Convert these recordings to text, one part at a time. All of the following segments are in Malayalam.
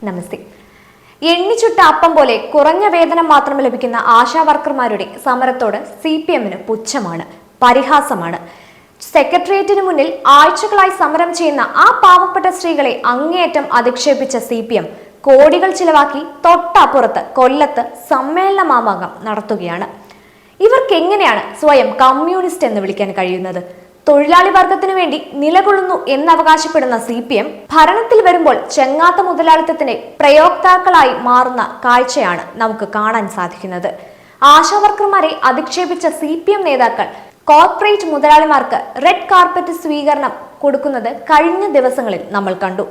നമസ്തേ. എണ്ണിച്ചുട്ട അപ്പം പോലെ കുറഞ്ഞ വേതനം മാത്രം ലഭിക്കുന്ന ആശാ വർക്കർമാരുടെ സമരത്തോട് CPM-ന് പുച്ഛമാണ്, പരിഹാസമാണ്. സെക്രട്ടേറിയറ്റിന് മുന്നിൽ ആഴ്ചകളായി സമരം ചെയ്യുന്ന ആ പാവപ്പെട്ട സ്ത്രീകളെ അങ്ങേയറ്റം അധിക്ഷേപിച്ച CPM കോടികൾ ചിലവാക്കി തൊട്ടപ്പുറത്ത് കൊല്ലത്ത് സമ്മേളന മാമാങ്കം നടത്തുകയാണ്. ഇവർക്ക് എങ്ങനെയാണ് സ്വയം കമ്മ്യൂണിസ്റ്റ് എന്ന് വിളിക്കാൻ കഴിയുന്നത്? തൊഴിലാളി വർഗത്തിനു വേണ്ടി നിലകൊള്ളുന്നു എന്നവകാശപ്പെടുന്ന CPM ഭരണത്തിൽ വരുമ്പോൾ ചെങ്ങാത്ത മുതലാളിത്തത്തിന്റെ പ്രയോക്താക്കളായി മാറുന്ന കാഴ്ചയാണ് നമുക്ക് കാണാൻ സാധിക്കുന്നത്. ആശാവർക്കർമാരെ അധിക്ഷേപിച്ച CPM നേതാക്കൾ കോർപ്പറേറ്റ് മുതലാളിമാർക്ക് റെഡ് കാർപ്പറ്റ് സ്വീകരണം കൊടുക്കുന്നത് കഴിഞ്ഞ ദിവസങ്ങളിൽ നമ്മൾ കണ്ടു.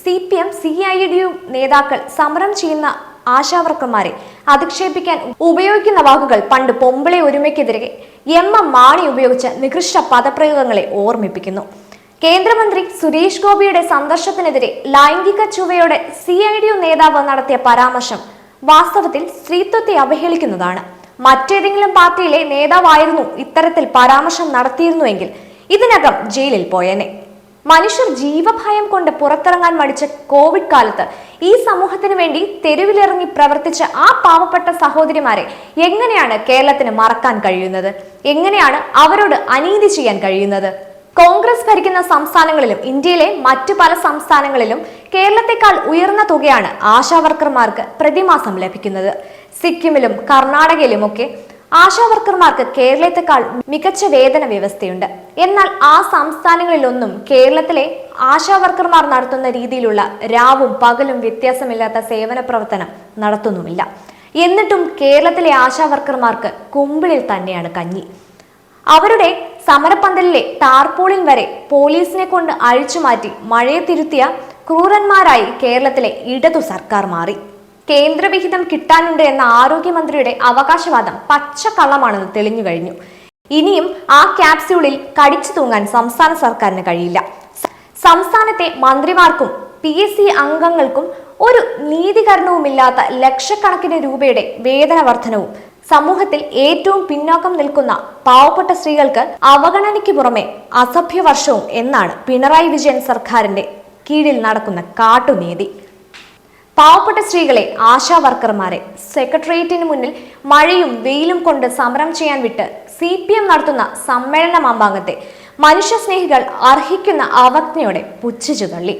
CPM CIDU നേതാക്കൾ സമരം ചെയ്യുന്ന ആശാവർക്കർമാരെ അധിക്ഷേപിക്കാൻ ഉപയോഗിക്കുന്ന വാക്കുകൾ പണ്ട് പൊമ്പിളെ ഒരുമയ്ക്കെതിരെ M.M. മാണി ഉപയോഗിച്ച നികൃഷ്ട പദപ്രയോഗങ്ങളെ ഓർമ്മിപ്പിക്കുന്നു. കേന്ദ്രമന്ത്രി സുരേഷ് ഗോപിയുടെ സന്ദർശനത്തിനെതിരെ ലൈംഗിക ചുവയോടെ CIDU നേതാവ് നടത്തിയ പരാമർശം വാസ്തവത്തിൽ സ്ത്രീത്വത്തെ അവഹേളിക്കുന്നതാണ്. മറ്റേതെങ്കിലും പാർട്ടിയിലെ നേതാവായിരുന്നു ഇത്തരത്തിൽ പരാമർശം നടത്തിയിരുന്നുവെങ്കിൽ ഇതിനകം ജയിലിൽ പോയേനെ. മനുഷ്യർ ജീവഭയം കൊണ്ട് പുറത്തിറങ്ങാൻ മടിച്ച കോവിഡ് കാലത്ത് ഈ സമൂഹത്തിന് വേണ്ടി തെരുവിലിറങ്ങി പ്രവർത്തിച്ച ആ പാവപ്പെട്ട സഹോദരിമാരെ എങ്ങനെയാണ് കേരളത്തിന് മറക്കാൻ കഴിയുന്നത്? എങ്ങനെയാണ് അവരോട് അനീതി ചെയ്യാൻ കഴിയുന്നത്? കോൺഗ്രസ് ഭരിക്കുന്ന സംസ്ഥാനങ്ങളിലും ഇന്ത്യയിലെ മറ്റു പല സംസ്ഥാനങ്ങളിലും കേരളത്തെക്കാൾ ഉയർന്ന തുകയാണ് ആശാവർക്കർമാർക്ക് പ്രതിമാസം ലഭിക്കുന്നത്. സിക്കിമിലും കർണാടകയിലുമൊക്കെ ആശാവർക്കർമാർക്ക് കേരളത്തെക്കാൾ മികച്ച വേതന വ്യവസ്ഥയുണ്ട്. എന്നാൽ ആ സംസ്ഥാനങ്ങളിലൊന്നും കേരളത്തിലെ ആശാവർക്കർമാർ നടത്തുന്ന രീതിയിലുള്ള രാവും പകലും വ്യത്യാസമില്ലാത്ത സേവന പ്രവർത്തനം നടത്തുന്നുമില്ല. എന്നിട്ടും കേരളത്തിലെ ആശാവർക്കർമാർക്ക് കുമ്പിളിൽ തന്നെയാണ് കഞ്ഞി. അവരുടെ സമരപ്പന്തലിലെ ടാർപോളിൻ വരെ പോലീസിനെ കൊണ്ട് അഴിച്ചുമാറ്റി മഴയെ തിരുത്തിയ ക്രൂരന്മാരായി കേരളത്തിലെ ഇടതു സർക്കാർ മാറി. കേന്ദ്രവിഹിതം കിട്ടാനുണ്ട് എന്ന ആരോഗ്യമന്ത്രിയുടെ അവകാശവാദം പച്ചക്കള്ളമാണെന്ന് തെളിഞ്ഞു കഴിഞ്ഞു. ഇനിയും ആ ക്യാപ്സ്യൂളിൽ കടിച്ചു തൂങ്ങാൻ സംസ്ഥാന സർക്കാരിന് കഴിയില്ല. സംസ്ഥാനത്തെ മന്ത്രിമാർക്കും PSC അംഗങ്ങൾക്കും ഒരു നീതീകരണവുമില്ലാത്ത ലക്ഷക്കണക്കിന് രൂപയുടെ വേതന വർധനവും സമൂഹത്തിൽ ഏറ്റവും പിന്നോക്കം നിൽക്കുന്ന പാവപ്പെട്ട സ്ത്രീകൾക്ക് അവഗണനയ്ക്ക് പുറമെ അസഭ്യവർഷവും എന്നാണ് പിണറായി വിജയൻ സർക്കാരിന്റെ കീഴിൽ നടക്കുന്ന കാട്ടുനീതി. പാവപ്പെട്ട സ്ത്രീകളെ, ആശാവർക്കർമാരെ സെക്രട്ടേറിയറ്റിന് മുന്നിൽ മഴയും വെയിലും കൊണ്ട് സമരം ചെയ്യാൻ വിട്ട് CPM നടത്തുന്ന സമ്മേളന മാമാങ്കത്തെ മനുഷ്യസ്നേഹികൾ അർഹിക്കുന്ന അവജ്ഞയോടെ പുച്ഛിച്ചു തള്ളി.